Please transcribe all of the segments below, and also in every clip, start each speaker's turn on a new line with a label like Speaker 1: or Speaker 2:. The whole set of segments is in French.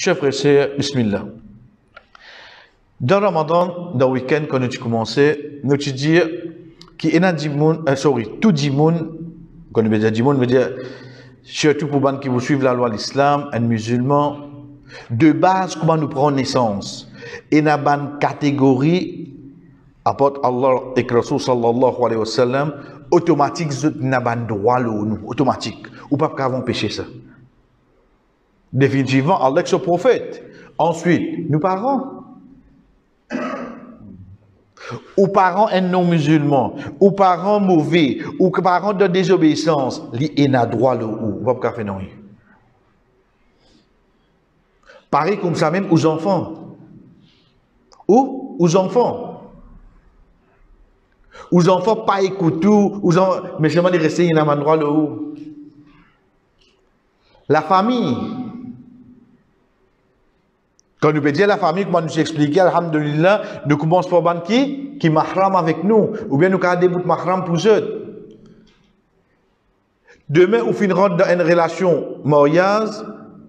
Speaker 1: Chers frères et sœurs, bismillah. Dans Ramadan, dans le week-end, quand nous avons commencé, nous avons dit que tout le monde, quand nous disons veut dire, surtout pour les gens qui vous suivent la loi de l'islam, un musulman, de base, comment nous prenons naissance. Et il y a une catégorie, apporte Allah et Rasul sallallahu alayhi wa sallam, automatique, nous avons un droit, automatique. Ou pas qu'avons péché ça. Définitivement, Allah est ce prophète. Ensuite, nous parents. Ou parents un non-musulman, ou parents mauvais, ou parents de désobéissance, il a droit le ou. Vous pas faire non. Pareil comme ça même aux enfants. Ou aux enfants. Aux enfants pas écouter, mais seulement de rester il a droit le ou. La famille. Quand nous dire la famille, comment nous expliquer, alhamdulillah, nous commençons par qui mahram avec nous, ou bien nous avons des bouts de mahram pour eux. Demain, on finira dans une relation mariage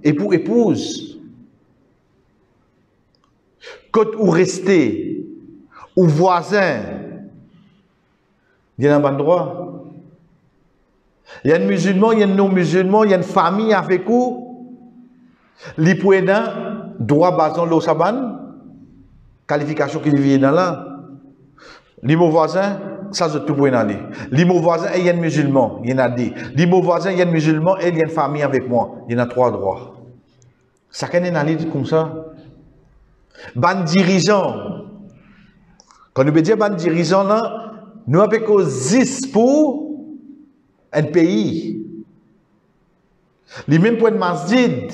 Speaker 1: et pour épouse. Quand vous restez, ou voisin, il y a un droit. Il y a un musulman, il y a un non-musulman, il y a une famille avec vous. L'hypoédin, droit basant l'eau saban, qualification qui vient dans là. L'imo voisin, ça c'est tout pour y aller. L'imo voisin, il y a un musulman, il y en a dit. L'imo voisin, il y a un musulman et il y a une famille avec moi. Il y en a 3 droits. Ça qu'est une analyse comme ça. Ban dirigeant. Quand nous disons ban dirigeant là, nous avons 10 pour un pays. Les mêmes points de masjid.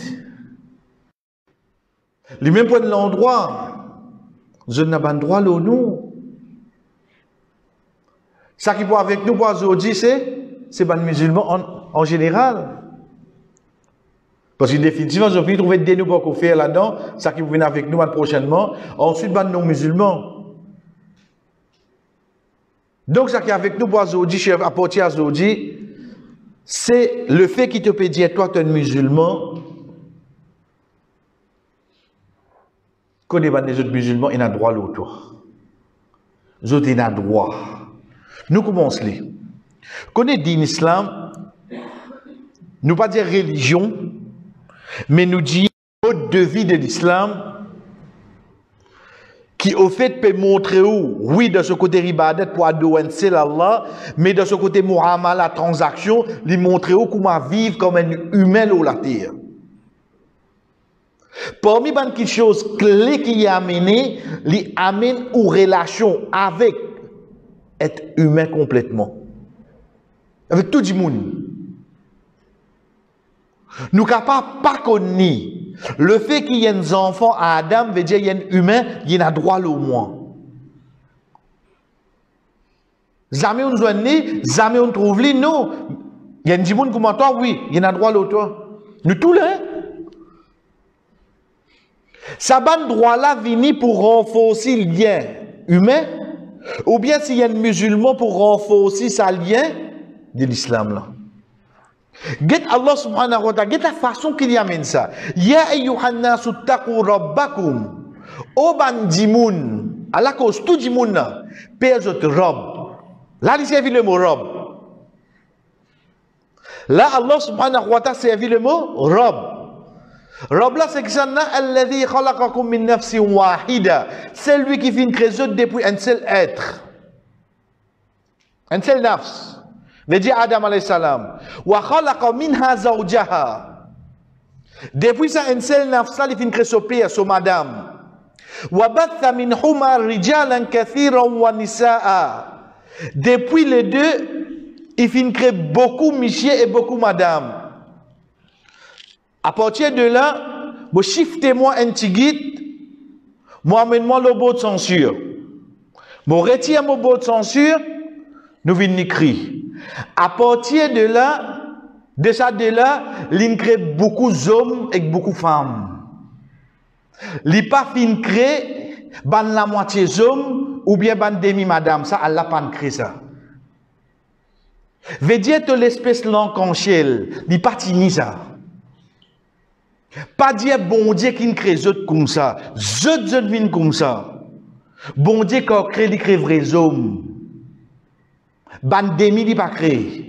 Speaker 1: Les mêmes points de l'endroit. Je n'ai pas le droit, nous. Ça qui va avec nous pour aujourd'hui, c'est les musulmans en général. Parce que définitivement, je vais trouver des nouveaux qu'on fait là-dedans. Ça qui vient avec nous prochainement. Ensuite, les non-musulmans. Donc, ça qui est avec nous pour aujourd'hui, chef, à partir d'aujourd'hui, c'est le fait qu'il te peut dire, toi, tu es un musulman. Quand les autres musulmans, ils ont droit l'autre. Les autres, ils ont droit. Nous commençons. Quand on dit l'islam, nous pas dire religion, mais nous dit mode de vie de l'islam qui au fait peut montrer où, oui, de ce côté ribadet pour adorer Allah, mais de ce côté muamala, transaction, lui montrer où comment vivre comme un humain au la terre. Parmi les petites choses clés qui y amené, les amène aux relations avec être humain complètement. Avec tout le monde. Nous ne capables pas connaître le fait qu'il y ait des enfants à Adam, veut dire qu'il y a un humain, il y a droit au moins. Jamais on nous a né, jamais on trouve lui, non. Il y a des gens comme toi, oui, il y a droit au toi. Nous tous les. Ça ban droit là vini pour renforcer le lien humain, ou bien s'il y a un musulman pour renforcer sa lien de l'islam là. Get Allah subhanahu wa ta'ala, get la façon qu'il y amène ça. Ya ayyuhan nasu taqu rabbakum. O bandimoun, à la cause tout du monde là, père votre robe. Là il servi le mot robe. Là Allah subhanahu wa ta'ala servi le mot robe. Rob là, c'est ça, c'est lui qui fait créer depuis un seul être. Un seul nafs. Veut dire Adam alayhi salam. Wa khalaqa minha zawjaha. Depuis ça, un seul nafs là, il fait créer son père, son madame. Wa batha minhuma rijalan kathiran wa nisaa. Depuis les deux, il fait créer beaucoup monsieur et beaucoup madame. À partir de là, vous shiftez-moi un petit guide, moi amène-moi le mot de censure. Vous retirez mon mot de censure, nous venons écrire. À partir de là, l'in crée beaucoup d'hommes et beaucoup de femmes. L'in pas fin crée, ban la moitié d'hommes ou bien ban demi-madame. Ça, Allah pas créé ça. Veut dire que l'espèce lancanchelle, l'in pas tini ça. Pas dire bon Dieu qui crée zot comme ça. Zot vient comme ça. Bon Dieu qui crée les crée vrais hommes. Bandemi il pas créé.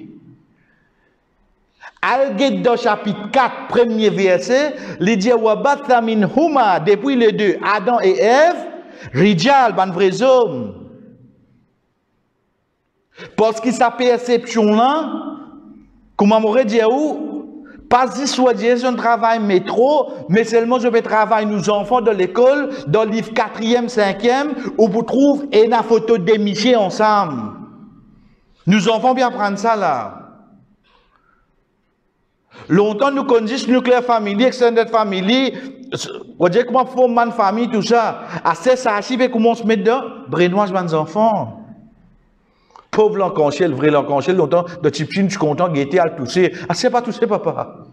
Speaker 1: Al-Ged dans chapitre 4, premier verset, il dit Wabatha min huma, depuis les deux, Adam et Ève, Rijal, ban vrais hommes. Parce que sa perception là, comment m'aurait dit où, pas dit soit dit je travaille métro, mais seulement je vais travailler nos enfants de l'école, dans le livre 4e, 5e, où vous trouvez une photo d'émiché ensemble. Nos enfants bien prendre ça là. Longtemps, nous connaissons nucléaire family, extended family, on dit comment forme une famille, tout ça. Assez ça arrive, comment on se met dedans? Brainwash mes enfants. Pauvre l'encanchel, vrai l'encanchel, longtemps, de type chine, je suis content, guetter, à le toucher. Ah, c'est pas toucher, papa.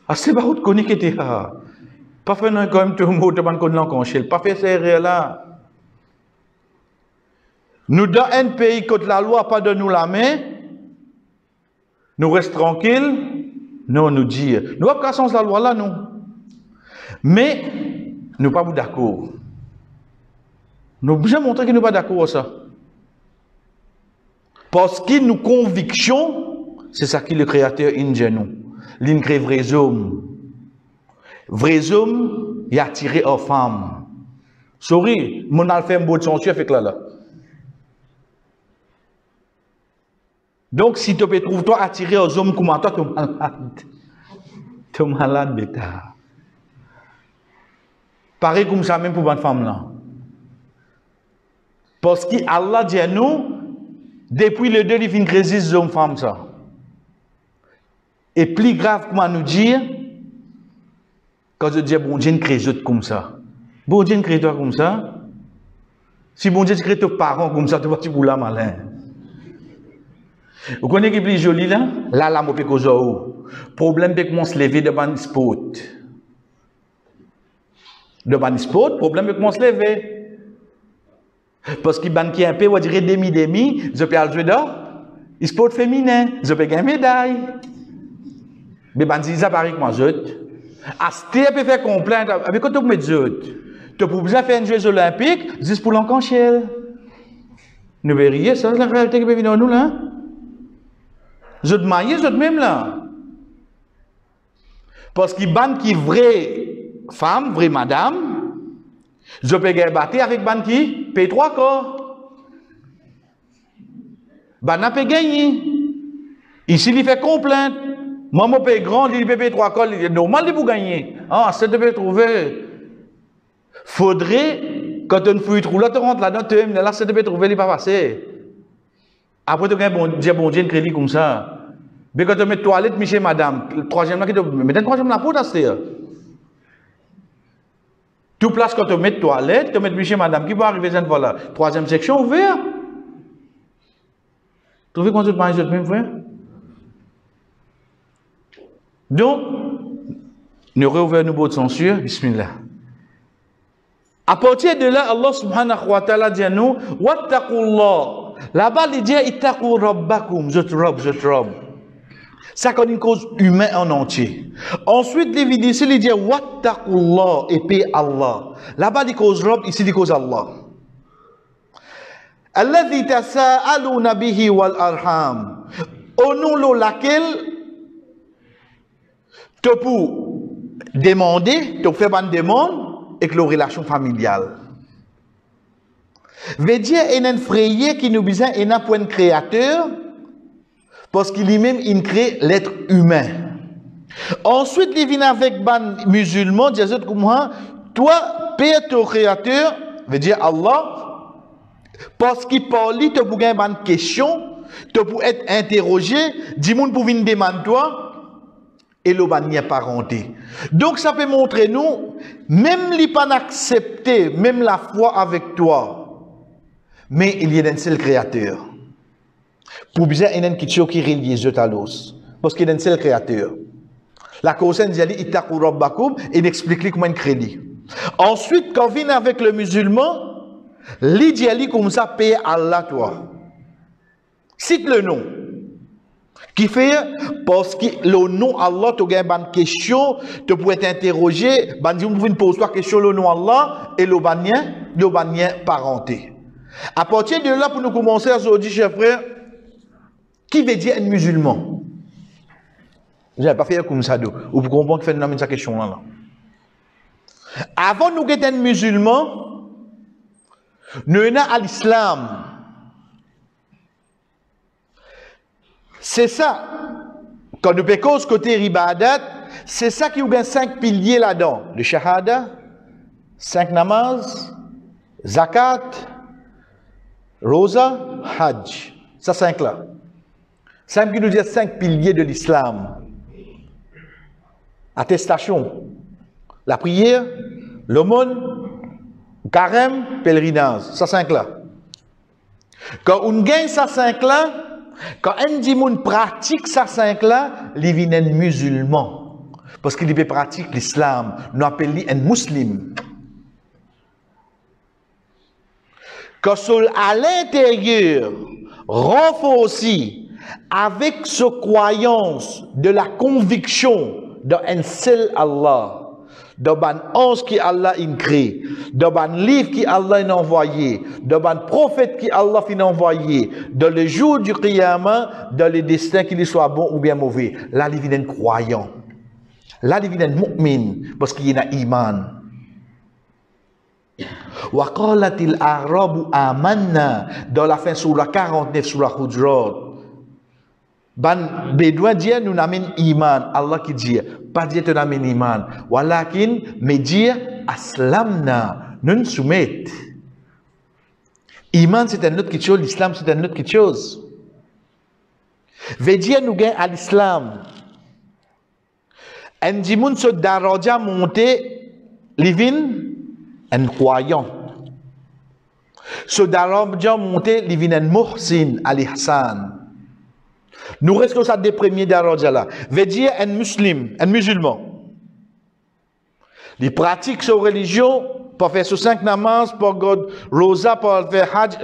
Speaker 1: Ah, c'est pas où tu connais qui était là. Pas faire quand même tout le monde, de connaître l'encanchel. Pas faire ces là. Nous, dans un pays, quand la loi pas de nous la main, nous restons tranquilles, nous nous dire. Nous avons cassé la loi là, non. Mais, nous ne sommes pas d'accord. Nous avons besoin de montrer que nous ne sommes pas d'accord avec ça. Parce que nos convictions, c'est ça qui le créateur in nous. Il crée vrais hommes. Vrais hommes, il a attiré aux femmes. Sorry, mon a fait un beau de censure avec là. Donc, si tu peux trouver toi attiré aux hommes comme toi, tu es malade. Tu es malade, bêta. Pareil comme ça même pour une femme là. Parce que Allah dit à nous, depuis le deux, il fait une crise hommes femmes ça. Et plus grave, comment nous dire, quand je dis bon Dieu, une crise comme ça. Bon Dieu, crée toi comme ça. Si bon Dieu crée tes parents comme ça, tu vas te bouler malin. Vous connaissez qui est plus joli là? Là, je peux causer. Problème, c'est qu'on se lever devant le spot. Devant le spot, problème, c'est qu'on se lever. Parce qu'il y a un peu, on dirait demi-demi, je peux aller jouer là. Il sport féminin, je peux gagner une médaille. Mais bandits, ça paraît que moi, je. À ce temps, peut faire complainte. Avec quoi tu peux mettre je? Tu peux bien faire un jeu olympique, juste pour l'encancher. Nous verrions, ça, c'est la réalité qui peut venir à nous là. Je te maille, je te même là. Parce qu'il y a qui vraie femme, vraie madame, je peux gagner avec ban qui paye 3 corps. Ban n'a pas gagné. Ici, il fait complainte. Maman paye grand, il paye 3 corps, il est normal de gagner. Ah, c'est de trouver. Faudrait, quand on fouille trou là, tu rentres là-dedans, tu aimes, là, c'est de trouver, il n'est pas passé. Après, tu as bon Dieu, un crédit comme ça. Mais quand tu mets toilette, Michel, madame, le troisième là, mais le troisième là, pour t'acheter. Tout place quand tu mets toilette, tu mets Michel, madame, qui va arriver cette fois là. Troisième section ouverte. Tu veux qu'on se marie, même frère? Donc, nous réouvrons nos mots de censure. Bismillah. À partir de là, Allah subhanahu wa ta'ala dit à nous, Wattaqullah. Là-bas, il dit, Ittaqu rabbakum, je te robe. Ça, c'est une cause humaine en entier. Ensuite, les vidéos, il dit, Wattaqullah, et paix Allah. Là-bas, il cause robe, ici, il cause Allah. Alladhi tasa'aluna bihi wal arham. Au nom de laquelle, tu peux demander, tu peux faire une demande, avec la relation familiale. Veut dire qu'il y a un frère qui nous besoin un point créateur parce qu'il lui-même il crée l'être humain. Ensuite, il vient avec les musulmans, il dit comment toi, père ton créateur, veut dire Allah, parce qu'il parle, tu peux gagner une question, tu peux être interrogé, dis-moi pour venir demander toi. Et le ban n'y a pas rentré. Donc ça peut montrer nous, même les pas accepter, même la foi avec toi, mais il y a un seul créateur. Pour bien il y a une question qui relie les yeux à l'os, parce qu'il y a un seul créateur. La cause dit Ittaqu rabbakum, il explique comment il crée. Ensuite, quand vient avec le musulman, il dit comme ça, paye Allah toi. Cite le nom. Qui fait, parce que le nom Allah, tu as une question, tu peux t'interroger, tu peux poser une question le nom Allah, et le banien parenté. À partir de là, pour nous commencer aujourd'hui, chers frères, qui veut dire un musulman? Je n'ai pas fait comme ça, ou pour comprendre que fait cette question-là. Avant de nous être un musulman, nous sommes à l'islam. C'est ça. Quand nous pécons côté ribadat, c'est ça qui a 5 piliers là-dedans. Le shahada, 5 namaz, zakat, rosa, hajj. Ça 5 là. 5 qui nous dit 5 piliers de l'islam. Attestation, la prière, l'aumône, carême, pèlerinage. Ça 5 là. Quand on gagne ça 5 là, quand un dimoun pratique ça 5 là, il vient un musulman. Parce qu'il pratique l'islam. Nous appelons un musulman. Quand à l'intérieur, renforcé avec ce croyance de la conviction d'un seul Allah, d'un ange qui Allah a créé, d'un livre qui Allah a envoyé, d'un prophète qui Allah a envoyé, dans le jour du Qiyamah, dans le destin qu'il soit bon ou bien mauvais. Là, il vient un croyant. Là, il vient un mu'min, parce qu'il y a un iman. Wa qalatil arabu amanna, dans la fin surah 49 surah Hujurat. Ban bédouin dit nous n'amène iman. Allah qui dit pas dire tu n'amène iman. Walakin mais dire aslamna, nous soumettre. Iman c'est un autre quelque chose, l'islam c'est un autre quelque chose. Veut dire nous gain à l'islam. Un dimoun se daraja monter livin un croyant. Ce daraja monter livin un muhsin al-ihsan. Nous restons ça des premiers daraja là. Veut dire un musulman. Il pratique sa religion pour faire ses 5 namaz, pour God rosa, pour faire hajj.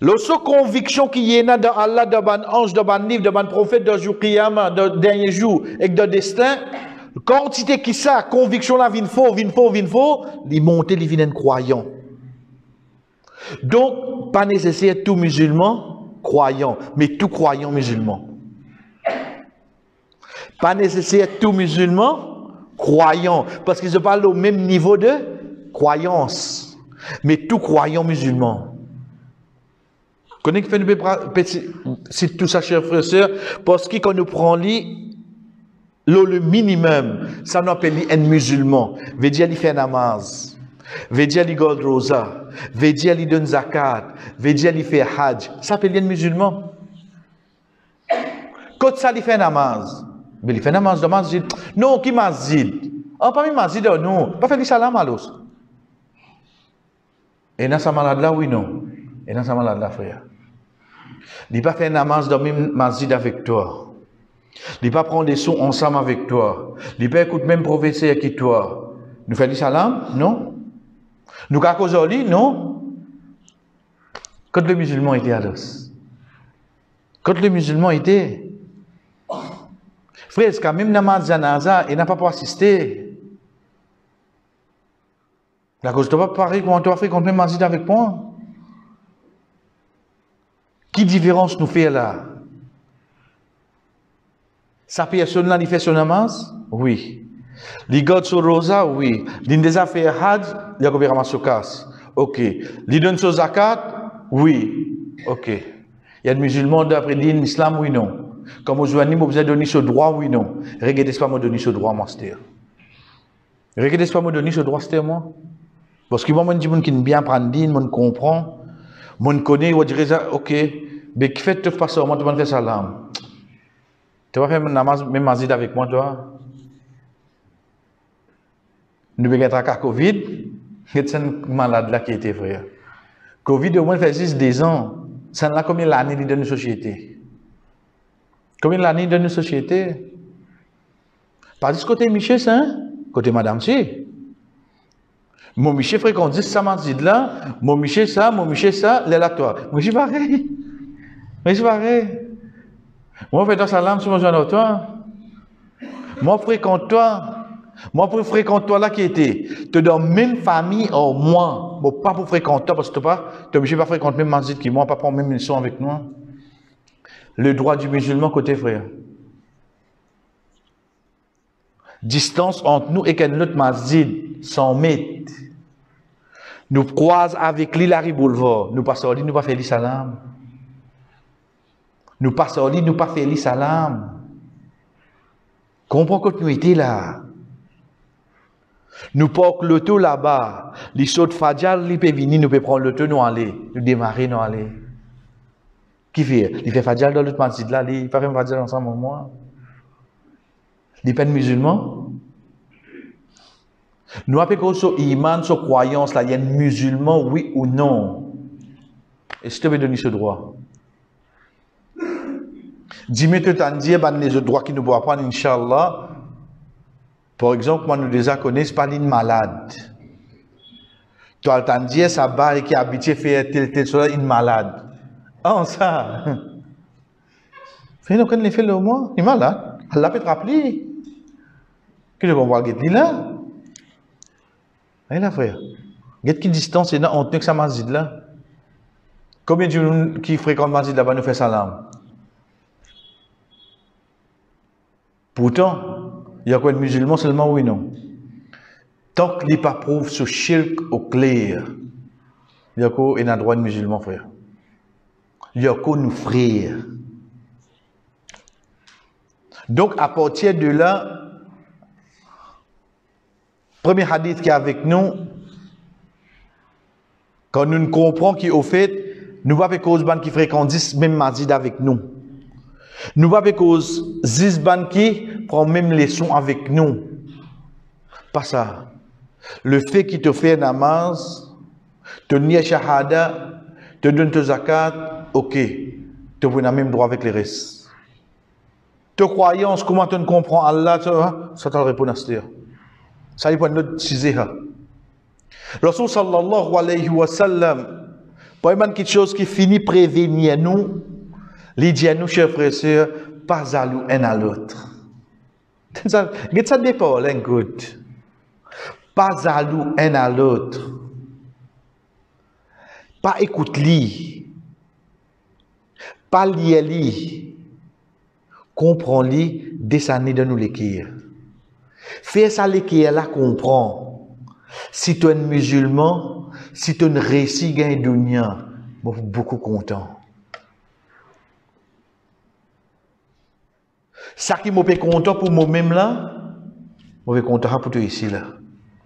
Speaker 1: La seule conviction qu'il y a dans Allah, dans un ange, dans un livre, dans un prophète, dans le jour Qiyamah, dans le dernier jour, et dans le destin, quantité qui ça, conviction là, vient faux, il monte, il vient un croyant. Donc, pas nécessaire tout musulman croyant, mais tout croyant musulman. Pas nécessaire tout musulman croyant, parce qu'ils se parlent au même niveau de croyance, mais tout croyant musulman. Connais que fait c'est tout ça, chers frères et sœurs, parce qu'on nous prend le minimum, ça nous appelle un musulman. Veut dire il fait namaz, veut dire il garde rosa, veut dire il donne zakat, veut dire il fait hajj. Ça s'appelle un musulman. Quand ça il fait namaz, mais il fait namaz de masjid. Non, qui masjid? Ah, pas masjid, non. Pas faire du salam à l'os. Et dans sa malade là, oui, non. Et dans sa malade là, frère. Il pas faire namaz dans le même masjid avec toi. Il pas prendre des sons ensemble avec toi. Il pas écouter même professeur qui toi. Nous faisons du salam? Non. Nous aujourd'hui? Non. Quand le musulman était à l'os. Quand le musulman était. Frère, c'est quand même namaz janaza, il n'a pas pu assister. La cause de pas parler comment tu as fait contre même masjid avec moi. Qui différence nous fait là? Sa personne là, il fait son namaz? Oui. Il garde son rosa? Oui. Il déjà fait hajj? Il a couvert son casse. Ok. Il donne son zakat? Oui. Ok. Il y a des musulmans d'après l'islam? Oui, non. Comme vous avez besoin de donner ce droit? Oui, non. Regardez pas me donner ce droit, master. Regardez pas me donner ce droit, master, moi. Parce que moi, je dis que bien prendre, je comprends, je connais, je dirais ça, ok. Mais qui fait pas ça, moi, tu vas faire salam. Tu vas faire même mazid avec moi, toi. Nous avons un Covid, c'est un malade là qui était frère. Covid, au moins, fait 10 ans. Ça n'a combien d'années dans une société? Combien d'années dans une société? Pas du côté Michel, ça, côté Madame, si. Mon Michel fréquente 10 ça mazid là, mon Michel ça, l'air à toi. Moi, j'y pareil. Mais je pareil. Moi, fais toi salam sur mon jeune toi. Moi, fréquente toi. Moi, pour fréquenter toi là qui était, te dans même famille au moins. Bon, pas pour fréquenter toi, parce que tu es obligé de pas fréquenter même masjid qui moi, pas prendre même mission avec nous. Le droit du musulman côté frère. Distance entre nous et qu'un autre masjid, 100 mètres. Nous croisons avec lui Larry Boulevard. Nous passons lui, nous pas faire lui salam. Nous passons lui, nous pas faire lui salam. Comprends que nous étions là. Nous portons l'auto là-bas. Les sauts de Fadjal, ils peuvent venir, nous pouvons prendre l'auto, nous aller. Nous démarrer, nous aller. Qui fait? Il fait Fadjal dans l'autre masjid là, il ne fait pas Fadjal ensemble avec moi. Il n'est pas musulman. Nous avons sur iman, sur croyance, là, il y a un musulman, oui ou non. Et si tu veux donner ce droit? Dis-moi que tu as dit, les droits qui nous pourront prendre, Inch'Allah. Par exemple, moi, nous déjà connaissons pas une malade. Tu as entendu, ça va et qui habite faire tel chose, une malade. Ah, ça. Fais-nous qu'on les fait le mois, il est malade. Allah peut te rappeler. Que je vais voir Get là. Allez là, frère. Get qui distance est là, on tient que ça masjid là. Combien de gens qui fréquentent masjid là-bas nous fait salam? Pourtant, il y a quoi de musulman seulement oui non. Tant qu'il n'est pas prouve ce shirk au clair, il y a quoi un droit de musulman frère. Il y a quoi nous frères. Donc à partir de là, premier hadith qui est avec nous, quand nous ne comprenons qu'au fait, nous ne pouvons pas cause ban qui fréquente 10 même masjid avec nous. Nous ne pouvons pas cause 10 ban qui prend même leçon avec nous. Pas ça. Le fait qu'il te fait namaz, te nie shahada, te donne te zakat, ok. Tu as même droit avec les restes. Te croyance, comment tu ne comprends Allah, ça te répond à ce ça y est, notre sujet. Rasul sallallahu alayhi wa sallam, pas quelque chose qui finit prévenir nous, les dit à nous, chers frères et sœurs, pas à l'un à l'autre. Ça dépend, écoute. Pas à l'un à l'autre. Pas écoute-li. Pas lire-li. Comprends-li, descendez de nous l'écrire. Fais ça l'écrire là, comprends. Si tu es un musulman, si tu es un récit gain dunya, beaucoup content. Ça qui m'a fait content pour moi-même là, je suis content pour toi ici là.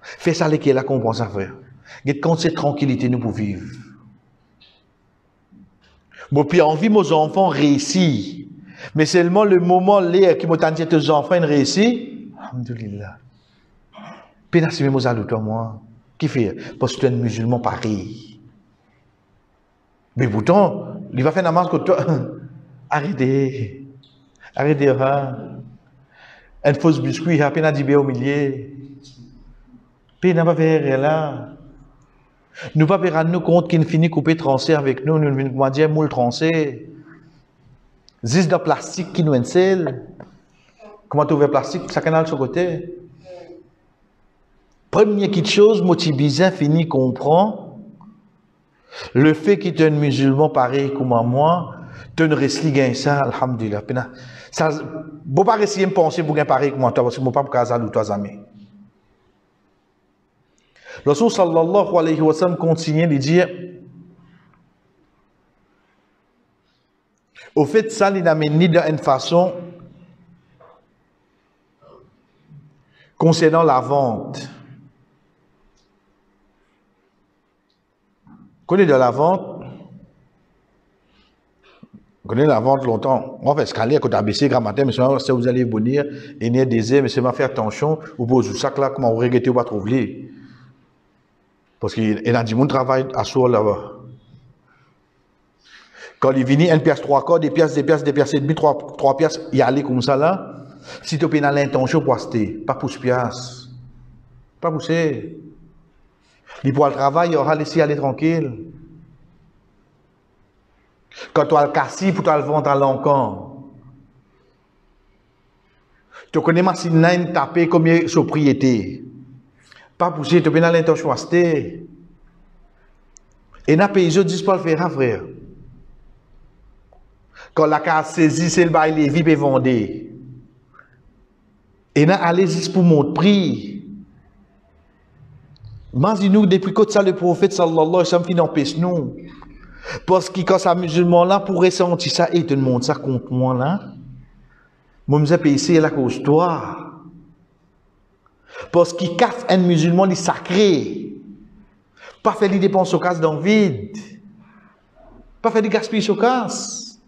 Speaker 1: Fais ça l'écrire là, comprends ça frère. Quand c'est tranquillité nous pour vivre. Moi puis envie mes enfants réussir. Mais seulement le moment là qui m'a tendu tes enfants réussir. Alhamdulillah. Pénassi mes à toi moi. Qui fait? Parce que tu es un musulman pareil. Mais pourtant, il va faire namaz que toi. Arrêtez. Arrêtez. Un faux biscuit, il a peine à dire au milieu. Peine à pas faire là. Nous pas faire nous compte qu'il finit couper tranché avec nous, nous venons dire moule tranché. Zis de plastique qui nous encelle. Comment tu ouvres le plastique? Ça canal sur côté. Première petite chose, Motibizin finit comprend. Le fait qu'il est un musulman pareil comme moi, tu ne restes gain ça, alhamdulillah. Ça, bon pas essayer de penser pour gagner pareil comme moi, parce que moi pas pour caser ou toi amis. Le Rasul sallallahu alayhi wa sallam continue de dire, au fait ça, il n'amène ni d'une façon concernant la vente. Connais de la vente, connais la vente longtemps. On va escalier quand ABC grammaire, mais si vous allez venir, il y a des aides, mais c'est ma faire attention, vous posez ça là, comment vous regrettez ou pas trouver. Parce qu'il y a du monde qui travaille à soi là-bas. Quand il vient, une pièce, trois quarts, des pièces et demi, trois pièces, il y a comme ça là. Si tu as l'intention pour acheter, pas pour ce pièce. Pas pousser. Il pour le travail, il aura laissé aller tranquille. Quand tu as le cassis pour te le vendre à l'encan, Tu connais ma signe taper combien de propriété. Pas pousser, tu peux dans l'intention acheter. Et dans le pays, je dis pas le faire, frère. Quand la case saisit, c'est le bail, les vies peuvent vendre. Et dans allez-y pour mon prix. Imaginez-nous, depuis que ça, le prophète sallallahu alayhi wa sallam, qui n'empêche nous. Parce que quand ça musulman là, pour ressentir ça, et tout le monde, ça contre moi là. Moi, je me dis, c'est la cause de toi. Parce qu'il casse un musulman, il est sacré. Pas faire des dépenses au casse dans le vide. Pas faire des gaspilles au casse.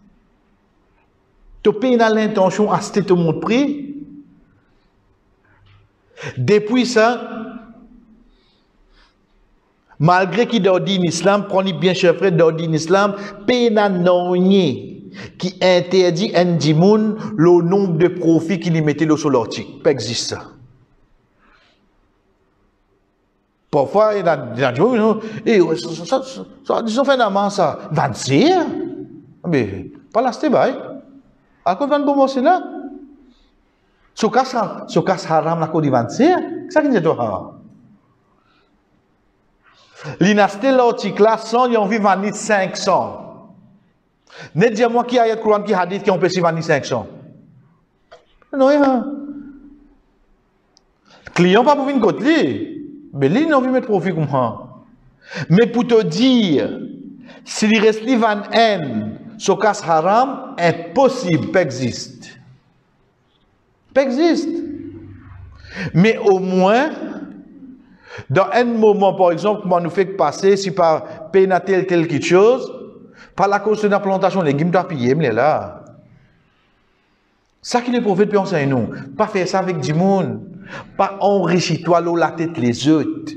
Speaker 1: Tu payes dans l'intention à acheter tout le monde prix. Depuis ça, malgré qu'il d'ordine l'islam, prenez bien cher frère d'ordine l'islam, paye dans non-nier qui interdit un dimoun le nombre de profits qu'il y mettait sur l'article. Pas existe ça. Parfois, il y a des gens qui disent, finalement, ça, 26, mais pas l'acheter, à quoi va commencer là? Ce cas haram, la code 26, ça qui est haram. L'inacheté l'article là, 100, il y a envie de vendre 500. Ne dis-moi qui a ayat Coran qui hadith qui ont empêché de vendre 500. Non, il y a. Client pas pour venir côté. Mais lui, il n'a pas mettre profit comme ça. Mais pour te dire, s'il reste li van en, ce cas haram, impossible, pas existe. Pas existe. Mais au moins, dans un moment, par exemple, comment nous fait passer, si par peine tel quelque chose, par la cause de la plantation, les légumes doivent payer, mais là. Ça qui le prophète peut enseigner nous. Pas faire ça avec du monde. Pas enrichir-toi la tête les autres.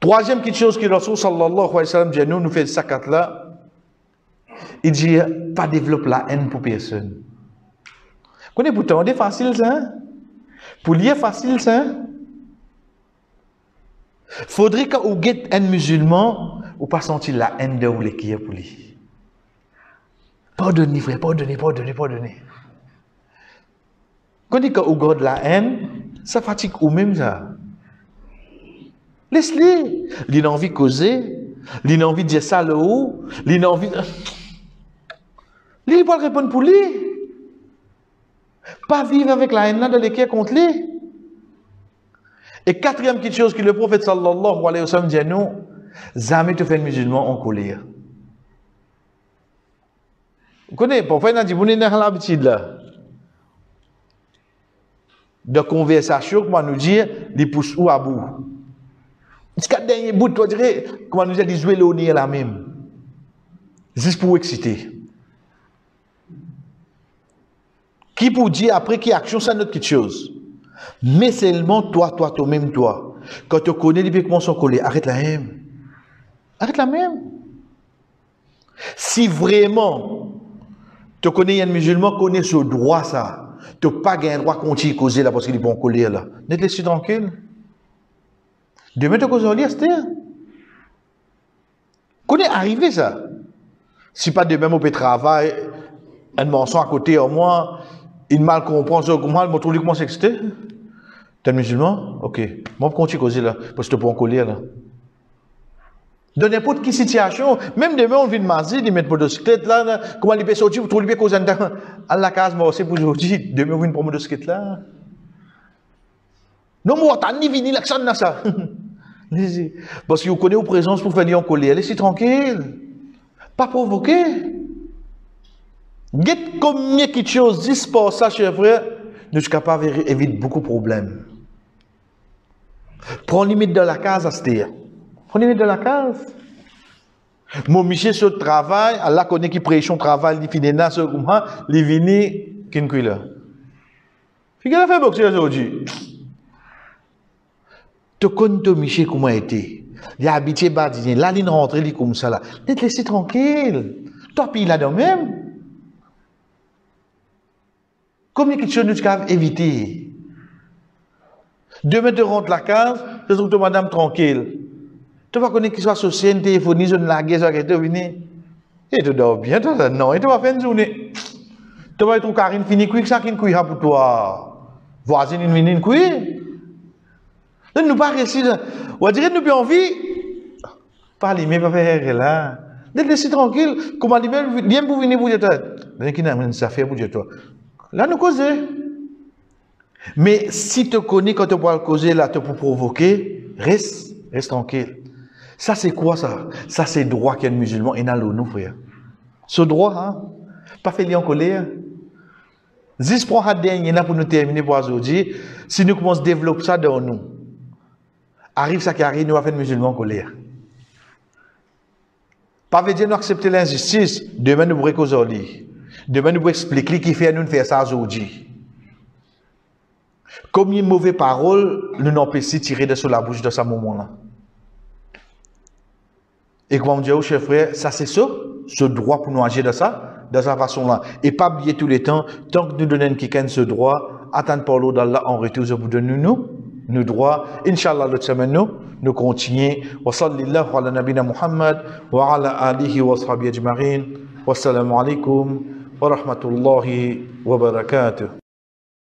Speaker 1: Troisième petite chose que le Rasul sallallahu alayhi wa sallam dit nous fait ça là. Il dit pas développer la haine pour personne. Vous connaissez pourtant c'est facile ça. Pour lire facile ça. Faudrait que vous guette un musulman ou pas sentir la haine de vous les qui est pour lui. Pardonnez frère, pardonnez. Quand on dit qu'on garde la haine, ça fatigue ou même ça. Laisse-les. Il a envie de causer, il a envie de dire ça là haut, il a envie de... Il ne peut pas répondre pour lui. Pas vivre avec la haine là dans lesquelles contre lui. Et quatrième petite chose que le prophète sallallahu alayhi wa sallam dit à nous, jamais te fait un musulman en colère. Vous connaissez, parfois il a dit, vous n'avez pas l'habitude là. De conversation, comment nous dire, les pousse ou à bout. Jusqu'à dernier bout, tu dirais, comment nous dire, les jouer l'honneur nez la même. Juste pour exciter. Qui pour dire après qui action, c'est notre petite chose. Mais seulement toi-même, toi. Quand tu connais les comment sont collés, arrête la même. Arrête la même. Si vraiment, tu connais un musulman, connais ce droit, ça. Tu n'as pas un droit de continuer à causer là parce qu'il est bon colère là. Ne te laisse tranquille. Demain, tu causes en lire, c'est Connais arrivé ça. Si pas demain, on peut travailler, un mensonge à côté en moi, il mal comprend, comment il m'a trouvé comment c'est que c'était. Tu es un musulman? Ok. Moi, je continue à causer là parce que tu es bon colère là. Dans n'importe quelle situation, même demain, on vient de Mazi, ils mettent pour motocyclette là, comment ils peuvent sortir pour trouver cause à la case, moi, c'est pour aujourd'hui, demain, on vient pour motocyclette là. Non, moi, t'as ni vini l'action dans ça. Parce que vous connaissez vos présences pour faire en colère, laissez tranquille. Pas provoquer. Get combien de choses disent pour ça, cher frère, nous sommes capables d'éviter beaucoup de problèmes. Prends limite dans la case à se dire. Prenez de la case. Mon monsieur sur le travail, Allah connaît qui prêche son travail, il finit dans ce moment, il vient, qu'une couille là. Figure fait boxer aujourd'hui. Tu connais ton monsieur comment il était. Il a habité Badine, là il rentre, il est comme ça là. Ne te laisse tranquille. Toi, puis là-dedans même. Combien de choses nous devons éviter? Demain, tu rentres la case, tu trouves madame tranquille. Tu vas connaître qu'il soit social, une téléphonie, une laguer, ça qui est venu. Et tu dors bien, toi, non, et tu vas faire une journée. Tu vas être Karine fini quick, ça qui couille pour toi. Voisine une minute couille. Nous pas réussir. On dirait nous bien envie. Parlez, mais pas faire là. Laissez tranquille. Comment dire, bien pour venir pour toi. Qui n'a ça fait pour toi. Là, nous causer. Mais si tu connais quand tu vas causer là, tu peux provoquer, reste tranquille. Ça, c'est quoi ça? Ça, c'est droit qu'un musulman est dans l'ONU, frère. Ce droit, hein? Pas fait lien en colère. Juste pour un dernier pour nous terminer pour aujourd'hui. Si nous commençons à développer ça dans nous, arrive ça qui arrive, nous va faire musulman en colère. Pas veut dire nous accepter l'injustice. Demain, nous pourrons causer. Demain, nous pourrons expliquer qui fait nous faire ça aujourd'hui. Combien de mauvaises paroles nous empêchent de tirer de sur la bouche de ce moment-là. Et comment dire, chers frères, ça c'est ça, ce droit pour nous agir de ça, de cette façon-là. Et pas oublier tous les temps, tant que nous donnons quelqu'un ce droit, attendre par l'eau d'Allah en retour pour donner nous droits. Inch'Allah, l'autre semaine, nous continuons. Wa sallallahu ala nabina Muhammad, wa ala alihi wa sahbihi ajma'in. Wassalamu alaikum wa rahmatullahi wa barakatuh.